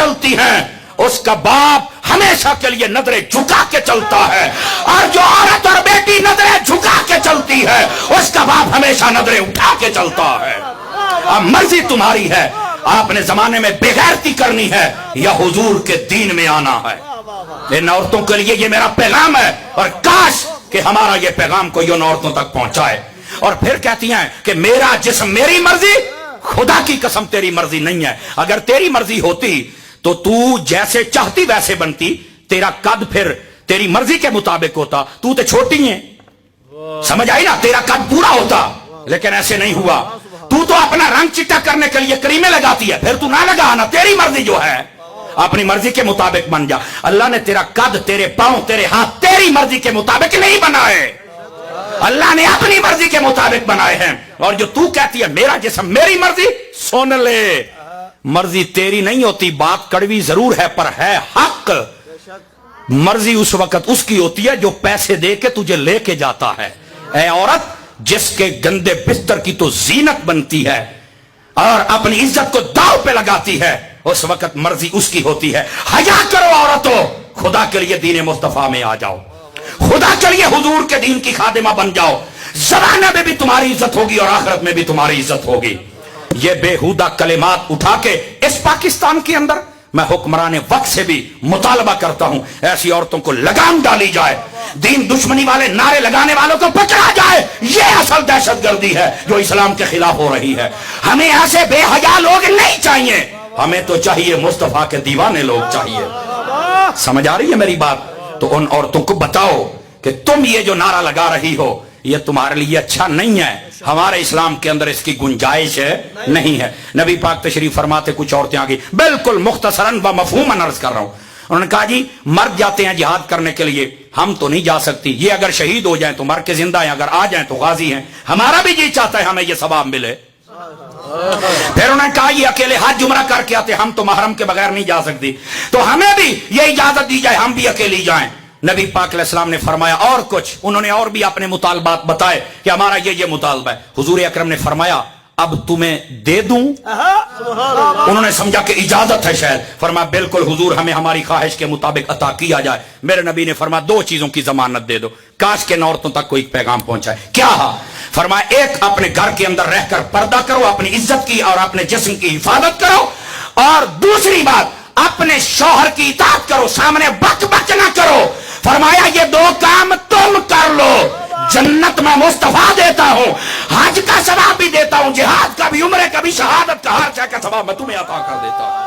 چلتی ہیں اس کا باپ ہمیشہ کے لیے نظریں جھکا کے چلتا ہے، اور جو عورت اور بیٹی نظریں جھکا کے چلتی ہے اس کا باپ ہمیشہ نظریں اٹھا کے چلتا ہے۔ اب مرضی تمہاری ہے، آپ نے زمانے میں بے غیرتی کرنی ہے یا حضور کے دین میں آنا ہے۔ ان عورتوں کے لیے یہ میرا پیغام ہے، اور کاش کہ ہمارا یہ پیغام کوئی ان عورتوں تک پہنچائے۔ اور پھر کہتی ہیں کہ میرا جسم میری مرضی، خدا کی قسم تیری مرضی نہیں ہے۔ اگر تیری مرضی ہوتی تو تو جیسے چاہتی ویسے بنتی، تیرا قد پھر تیری مرضی کے مطابق ہوتا۔ تو چھوٹی ہے، سمجھ آئی نا، تیرا قد پورا ہوتا، لیکن ایسے نہیں ہوا۔ تو اپنا رنگ چٹا کرنے کے لیے کریمیں لگاتی ہے، پھر تو نہ لگا نا، تیری مرضی جو ہے اپنی مرضی کے مطابق بن جا۔ اللہ نے تیرا قد، تیرے پاؤں، تیرے ہاتھ تیری مرضی کے مطابق نہیں بنائے، اللہ نے اپنی مرضی کے مطابق بنائے ہیں۔ اور جو تو کہتی ہے میرا جسم میری مرضی، سن لے، مرضی تیری نہیں ہوتی، بات کڑوی ضرور ہے پر ہے حق۔ مرضی اس وقت اس کی ہوتی ہے جو پیسے دے کے تجھے لے کے جاتا ہے۔ اے عورت، جس کے گندے بستر کی تو زینت بنتی ہے اور اپنی عزت کو داؤ پہ لگاتی ہے، اس وقت مرضی اس کی ہوتی ہے۔ حیا کرو عورتوں، خدا کے لیے دین مصطفیٰ میں آ جاؤ، خدا کے لیے حضور کے دین کی خادمہ بن جاؤ، زمانے میں بھی تمہاری عزت ہوگی اور آخرت میں بھی تمہاری عزت ہوگی۔ یہ بےہودہ کلمات اٹھا کے اس پاکستان کے اندر میں حکمران وقت سے بھی مطالبہ کرتا ہوں، ایسی عورتوں کو لگام ڈالی جائے، دین دشمنی والے نعرے لگانے والوں کو پکڑا جائے۔ یہ اصل دہشت گردی ہے جو اسلام کے خلاف ہو رہی ہے۔ ہمیں ایسے بے حیا لوگ نہیں چاہیے، ہمیں تو چاہیے مصطفیٰ کے دیوانے لوگ چاہیے۔ سمجھ آ رہی ہے میری بات؟ تو ان عورتوں کو بتاؤ کہ تم یہ جو نعرہ لگا رہی ہو یہ تمہارے لیے اچھا نہیں ہے، ہمارے اسلام کے اندر اس کی گنجائش نہیں ہے۔ نبی پاک تشریف فرماتے، کچھ عورتیں آگئی، بالکل مختصراً و مفہوماً عرض کر رہا ہوں، انہوں نے کہا جی مرد جاتے ہیں جہاد کرنے کے لیے، ہم تو نہیں جا سکتی، یہ اگر شہید ہو جائیں تو مر کے زندہ ہیں، اگر آ جائیں تو غازی ہیں، ہمارا بھی جی چاہتا ہے ہمیں یہ ثواب ملے۔ پھر انہوں نے کہا یہ اکیلے حج عمرہ کر کے آتے، ہم تو محرم کے بغیر نہیں جا سکتی، تو ہمیں بھی یہ اجازت دی جائے ہم بھی اکیلی جائیں۔ نبی پاک علیہ السلام نے فرمایا اور کچھ، انہوں نے اور بھی اپنے مطالبات بتائے کہ ہمارا یہ مطالبہ ہے۔ حضور اکرم نے فرمایا اب تمہیں دے دوں؟ انہوں نے سمجھا کہ اجازت ہے شاید، فرمایا بالکل حضور، ہمیں ہماری خواہش کے مطابق عطا کیا جائے۔ میرے نبی نے فرمایا دو چیزوں کی ضمانت دے دو، کاش کے عورتوں تک کوئی پیغام پہنچائے۔ کیا؟ فرمایا ایک اپنے گھر کے اندر رہ کر پردہ کرو، اپنی عزت کی اور اپنے جسم کی حفاظت کرو، اور دوسری بات اپنے شوہر کی اطاعت کرو، سامنے بک بک نہ کرو۔ فرمایا یہ دو کام تم کر لو، جنت میں مصطفیٰ دیتا ہوں، حج کا ثواب بھی دیتا ہوں، جہاد کا بھی، عمرے کا بھی، شہادت کا، ہر شے کا ثواب میں تمہیں عطا کر دیتا ہوں۔